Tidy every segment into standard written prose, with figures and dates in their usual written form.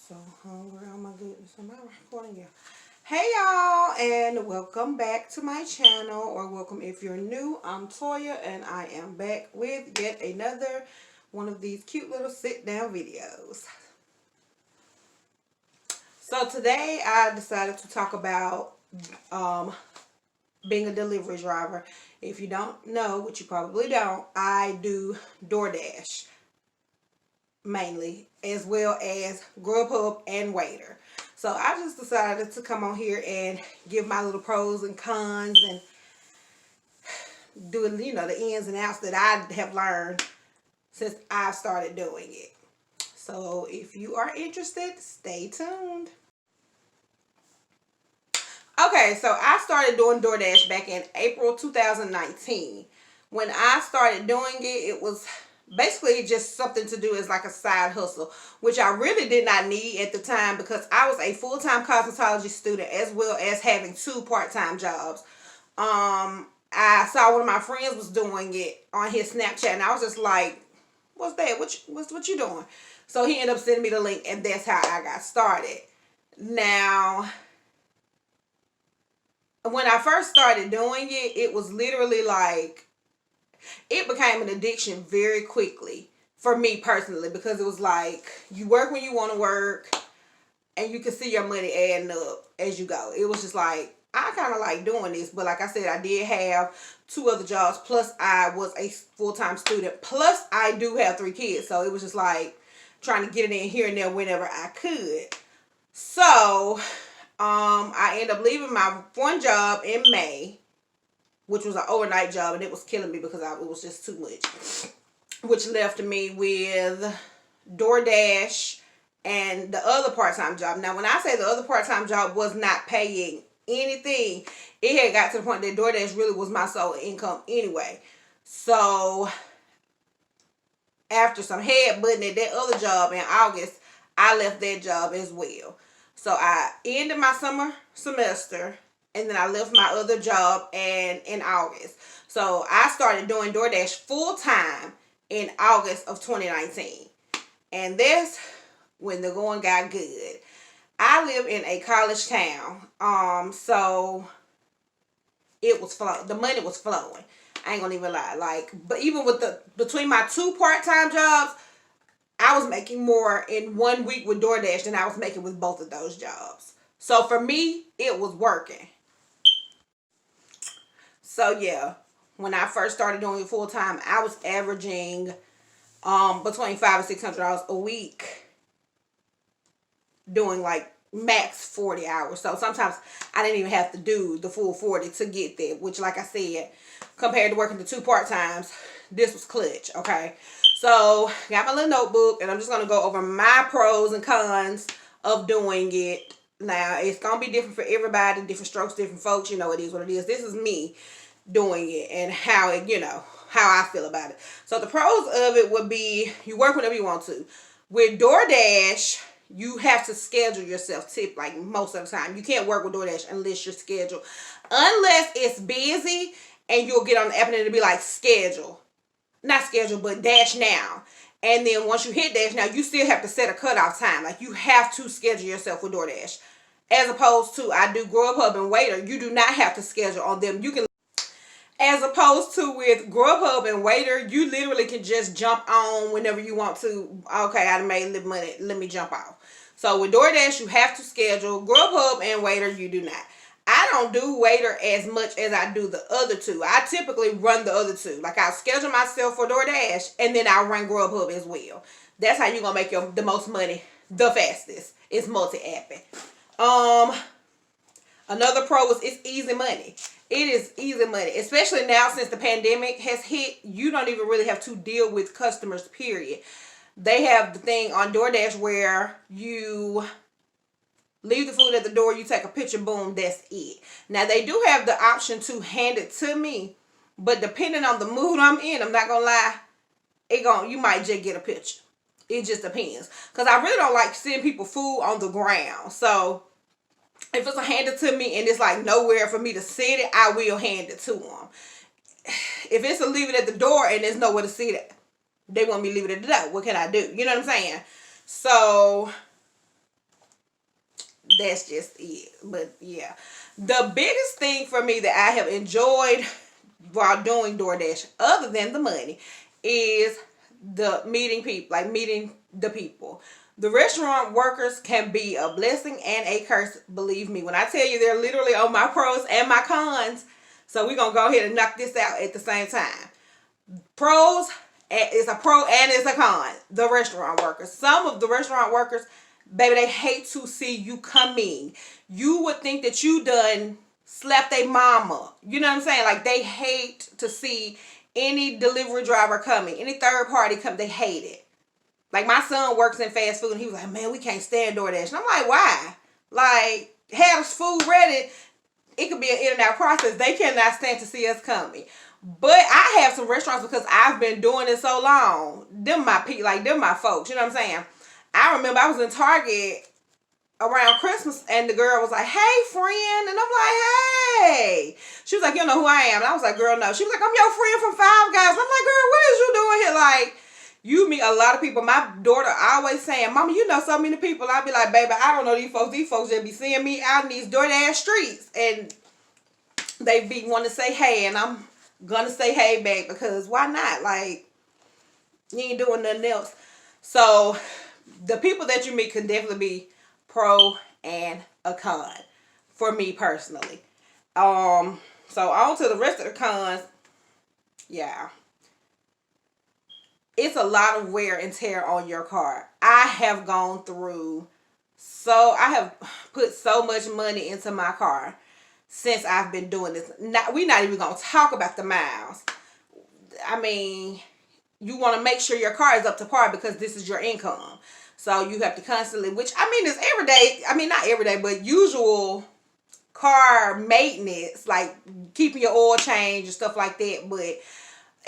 So hungry, oh my goodness. Am I recording? Yeah. Hey y'all, and welcome back to my channel, or welcome if you're new. I'm Toya, and I am back with yet another one of these cute little sit down videos. So today I decided to talk about um, being a delivery driver. If you don't know, which you probably don't, I do DoorDash mainly, as well as Grubhub and Waiter. So I just decided to come on here and give my little pros and cons and doing, the ins and outs that I have learned since I've started doing it. So if you are interested, stay tuned. Okay, so I started doing DoorDash back in April 2019. When I started doing it, it was basically just something to do as like a side hustle, which I really did not need at the time because I was a full-time cosmetology student as well as having two part-time jobs. I saw one of my friends was doing it on his Snapchat, and I was just like, "What's that? What you doing?" So he ended up sending me the link, and that's how I got started. Now, when I first started doing it, it was literally like, it became an addiction very quickly for me personally, because it was like you work when you want to work and you can see your money adding up as you go. It was just like, I kind of like doing this, but like I said, I did have two other jobs, plus I was a full-time student, plus I do have three kids, so it was just like trying to get it in here and there whenever I could. So I ended up leaving my one job in May, which was an overnight job, and it was killing me because it was just too much, which left me with DoorDash and the other part-time job. Now, when I say the other part-time job was not paying anything, it had got to the point that DoorDash really was my sole income anyway. So after some headbutting at that other job in August, I left that job as well. So I ended my summer semester, and then I left my other job in August. So I started doing DoorDash full time in August of 2019. And that's when the going got good. I live in a college town. So it was flowing. The money was flowing. I ain't gonna even lie. But even with between my two part-time jobs, I was making more in 1 week with DoorDash than I was making with both of those jobs. So for me, it was working. So yeah, when I first started doing it full time, I was averaging between $500 and $600 a week, doing like max 40 hours. So sometimes I didn't even have to do the full 40 to get there, which, like I said, compared to working the two part-times, this was clutch. Okay, so got my little notebook, and I'm just going to go over my pros and cons of doing it. Now, it's going to be different for everybody, different strokes, different folks. You know, it is what it is. This is me doing it and how I feel about it. So the pros of it would be, you work whenever you want to. With DoorDash, you have to schedule yourself, like most of the time. You can't work with DoorDash unless you're scheduled. Unless it's busy and you'll get on the app and it'll be like schedule. Not schedule, but dash now. And then once you hit dash now, you still have to set a cutoff time. Like, you have to schedule yourself with DoorDash. As opposed to, I do Grubhub and Waiter. You do not have to schedule on them. You can, as opposed to with Grubhub and Waiter, you literally can just jump on whenever you want to. Okay, I made the money, let me jump off. So with DoorDash, you have to schedule. Grubhub and Waiter, you do not. I don't do Waiter as much as I do the other two. I typically run the other two. Like, I'll schedule myself for DoorDash, and then I'll run Grubhub as well. That's how you're going to make the most money the fastest. It's multi-apping. Another pro is it's easy money. It is easy money, especially now since the pandemic has hit. You don't even really have to deal with customers, period. They have the thing on DoorDash where you leave the food at the door, you take a picture, boom, that's it. Now, they do have the option to hand it to me, but depending on the mood I'm in, I'm not gonna lie, you might just get a picture. It just depends, because I really don't like seeing people food on the ground. So if it's a hand it to me and it's like nowhere for me to sit it, I will hand it to them. If it's a leave it at the door and there's nowhere to sit it, they want me to leave it at the door. What can I do? You know what I'm saying? So That's just it. But yeah, the biggest thing for me that I have enjoyed while doing DoorDash, other than the money, is the meeting people, like meeting the people. The restaurant workers can be a blessing and a curse, believe me. When I tell you they're literally on my pros and my cons, so we're going to go ahead and knock this out at the same time. Pros, it's a pro and it's a con. The restaurant workers. Some of the restaurant workers, baby, they hate to see you coming. You would think that you done slapped a mama. You know what I'm saying? Like, they hate to see any delivery driver coming, any third party come. They hate it. Like, my son works in fast food, and he was like, man, we can't stand DoorDash. And I'm like, why? Like, have this food ready. It could be an in and out process. They cannot stand to see us coming. But I have some restaurants, because I've been doing it so long. Them my people, like, them my folks. You know what I'm saying? I remember I was in Target around Christmas, and the girl was like, hey, friend. And I'm like, hey. She was like, you know who I am? And I was like, girl, no. She was like, I'm your friend from Five Guys. I'm like, girl, what is you doing here? Like, you meet a lot of people. My daughter always saying, mama, you know so many people. I'll be like, baby, I don't know these folks. These folks just be seeing me out in these DoorDash streets. And they be wanting to say hey. And I'm going to say hey back, because why not? Like, you ain't doing nothing else. So the people that you meet can definitely be pro and a con for me personally. So on to the rest of the cons. Yeah. It's a lot of wear and tear on your car. I have gone through, I have put so much money into my car since I've been doing this. We're not even going to talk about the miles. I mean, you want to make sure your car is up to par, because this is your income. So you have to constantly, which I mean is everyday, I mean not every day, but usual car maintenance, like keeping your oil change and stuff like that. But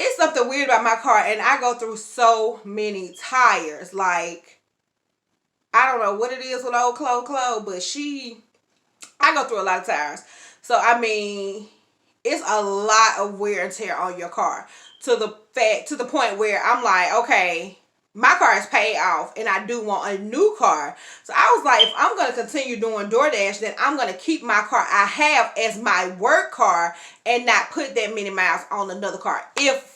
it's something weird about my car, and I go through so many tires. Like, I don't know what it is with old Chloe, but I go through a lot of tires. So, I mean, it's a lot of wear and tear on your car, to the point where I'm like, okay, my car is paid off, and I do want a new car. So I was like, if I'm going to continue doing DoorDash, then I'm going to keep my car I have as my work car, and not put that many miles on another car if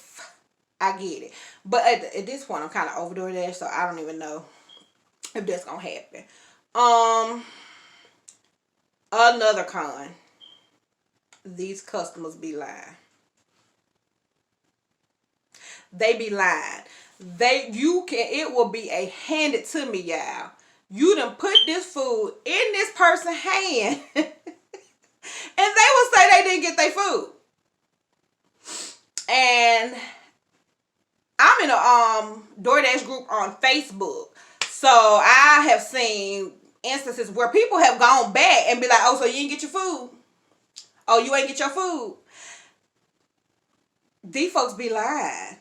I get it. But at this point, I'm kind of over DoorDash, so I don't even know if that's going to happen. Another con. These customers be lying. They be lying. It will be a handed to me, y'all. You done put this food in this person's hand and they will say they didn't get their food. And I'm in a DoorDash group on Facebook. So I have seen instances where people have gone back and be like, oh, so you didn't get your food? Oh, you ain't get your food? These folks be lying.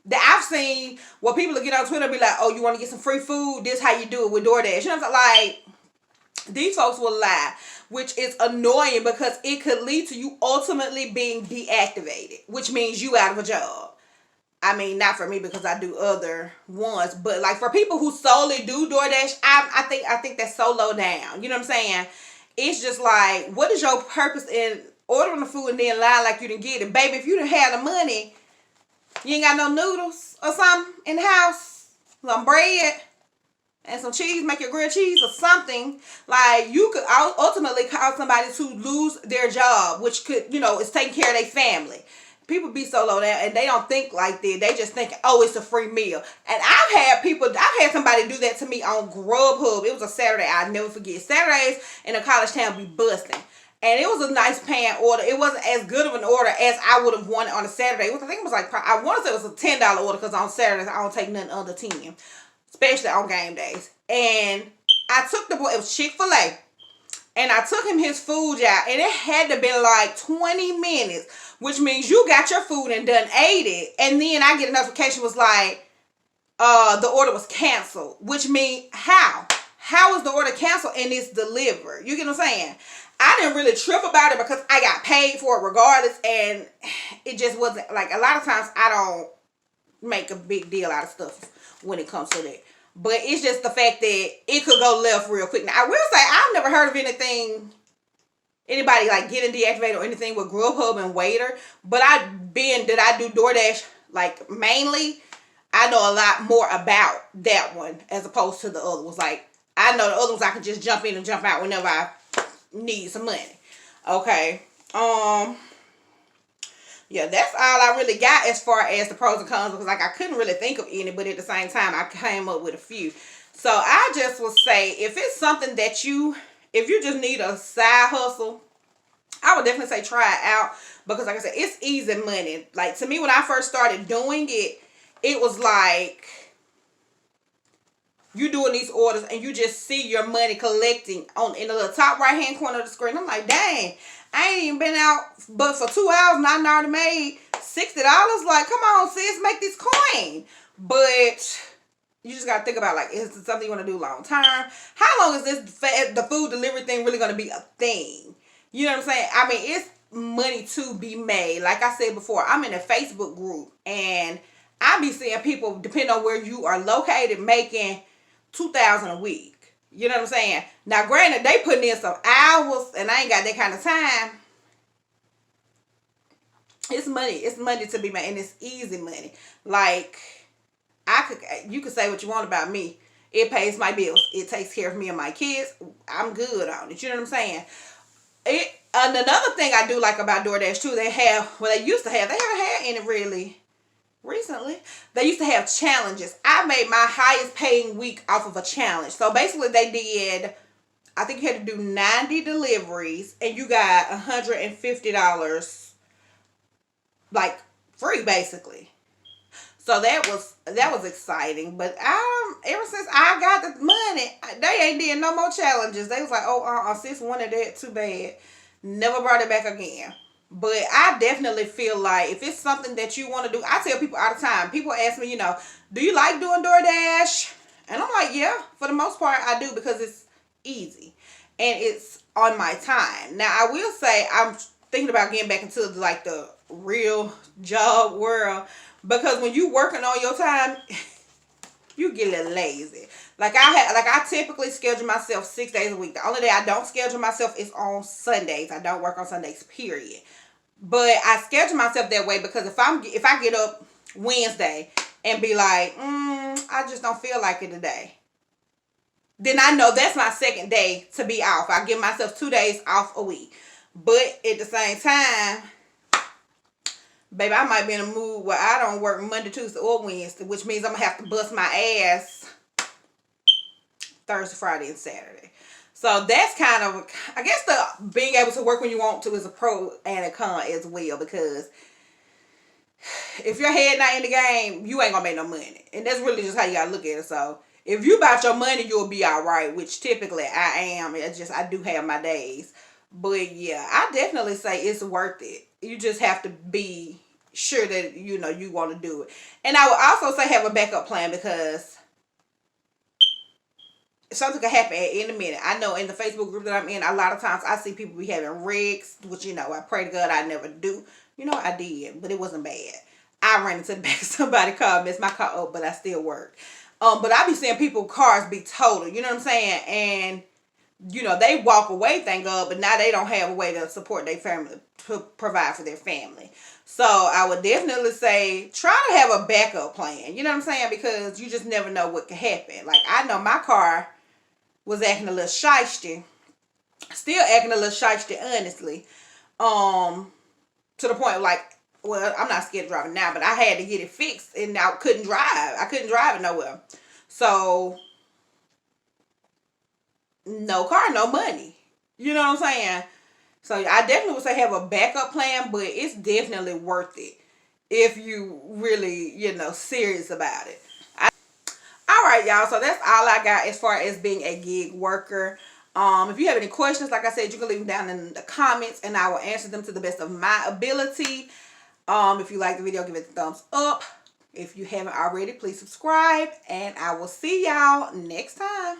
That I've seen where people will get on Twitter and be like, oh, you want to get some free food? This how you do it with DoorDash. You know what I'm saying? Like, these folks will lie, which is annoying, because it could lead to you ultimately being deactivated, which means you out of a job. I mean, not for me, because I do other ones, but like for people who solely do DoorDash, I think that's so low down. You know what I'm saying? It's just like, what is your purpose in ordering the food and then lying like you didn't get it? Baby, if you didn't have the money, you ain't got no noodles or something in the house, some bread and some cheese, make your grilled cheese or something. Like, you could ultimately cause somebody to lose their job, which could, is taking care of their family. People be so low down, and they don't think like that. They just think, oh, it's a free meal. And I've had somebody do that to me on Grubhub. It was a Saturday. I'll never forget. Saturdays in a college town be busting. And it was a nice paying order. It wasn't as good of an order as I would have wanted on a Saturday. I think it was like, I want to say it was a $10 order, because on Saturdays I don't take nothing under 10, especially on game days. And I took it was Chick-fil-A, and I took him his food out, and it had to be like 20 minutes, which means you got your food and done ate it, and then I get a notification was like, the order was canceled, which means how is the order canceled and it's delivered? You get what I'm saying? I didn't really trip about it, because I got paid for it regardless, and it just wasn't, like, a lot of times I don't make a big deal out of stuff when it comes to that. But it's just the fact that it could go left real quick. Now, I will say, I've never heard of anybody like getting deactivated or anything with Grubhub and Waiter. But that I do DoorDash like mainly, I know a lot more about that one as opposed to the other ones. Like, I know the other ones I can just jump in and jump out whenever I need some money. Okay. Yeah, that's all I really got as far as the pros and cons, because like I couldn't really think of any, but at the same time I came up with a few. So I just will say, if it's something that if you just need a side hustle, I would definitely say try it out, because like I said, it's easy money. Like, to me, when I first started doing it, it was like you doing these orders and you just see your money collecting in the little top right hand corner of the screen. I'm like, dang, I ain't even been out but for 2 hours and I already made $60. Like, come on, sis, make this coin. But you just gotta think about, like, is it something you want to do long term? How long is the food delivery thing really gonna be a thing? You know what I'm saying? I mean, it's money to be made. Like I said before, I'm in a Facebook group and I be seeing people, depending on where you are located, making $2,000 a week. You know what I'm saying? Now, granted, they putting in some hours, and I ain't got that kind of time. It's money. It's money to be made, and it's easy money. Like, you could say what you want about me. It pays my bills. It takes care of me and my kids. I'm good on it. You know what I'm saying? And another thing I do like about DoorDash too, they haven't had any really recently. They used to have challenges. I made my highest paying week off of a challenge. So basically they did, I think you had to do 90 deliveries and you got $150 like free basically. So that was exciting. But ever since I got the money, they ain't did no more challenges. They was like, oh, sis wanted that too bad. Never brought it back again. But I definitely feel like if it's something that you want to do, I tell people all the time. People ask me, do you like doing DoorDash? And I'm like, yeah, for the most part I do, because it's easy and it's on my time. Now, I will say I'm thinking about getting back into like the real job world, because when you working on your time, you get a little lazy. Like I typically schedule myself 6 days a week. The only day I don't schedule myself is on Sundays. I don't work on Sundays, period. But I schedule myself that way because if I get up Wednesday and be like, I just don't feel like it today, then I know that's my second day to be off. I give myself 2 days off a week. But at the same time, baby, I might be in a mood where I don't work Monday, Tuesday, or Wednesday, which means I'm going to have to bust my ass Thursday, Friday, and Saturday. So that's kind of, I guess, the being able to work when you want to is a pro and a con as well, because if your head not in the game, you ain't going to make no money. And that's really just how you got to look at it. So if you about your money, you'll be all right, which typically I am. It's just I do have my days. But yeah, I definitely say it's worth it. You just have to be sure that, you want to do it. And I would also say have a backup plan, because something could happen at any minute. I know in the Facebook group that I'm in, a lot of times I see people be having wrecks, which, I pray to God I never do. I did, but it wasn't bad. I ran into the back of somebody's car, messed my car up, but I still worked. But I be seeing people cars be totaled, you know what I'm saying? And, they walk away, thank God, but now they don't have a way to support their family, to provide for their family. So I would definitely say try to have a backup plan, you know what I'm saying? Because you just never know what could happen. Like, I know my car was acting a little shysty, still acting a little shysty, honestly, to the point of like, well, I'm not scared of driving now, but I had to get it fixed and I couldn't drive. I couldn't drive it nowhere. So, no car, no money. You know what I'm saying? So, I definitely would say have a backup plan, but it's definitely worth it if you really, serious about it. All right, y'all. So that's all I got as far as being a gig worker. If you have any questions, like I said, you can leave them down in the comments and I will answer them to the best of my ability. If you like the video, give it a thumbs up. If you haven't already, please subscribe, and I will see y'all next time.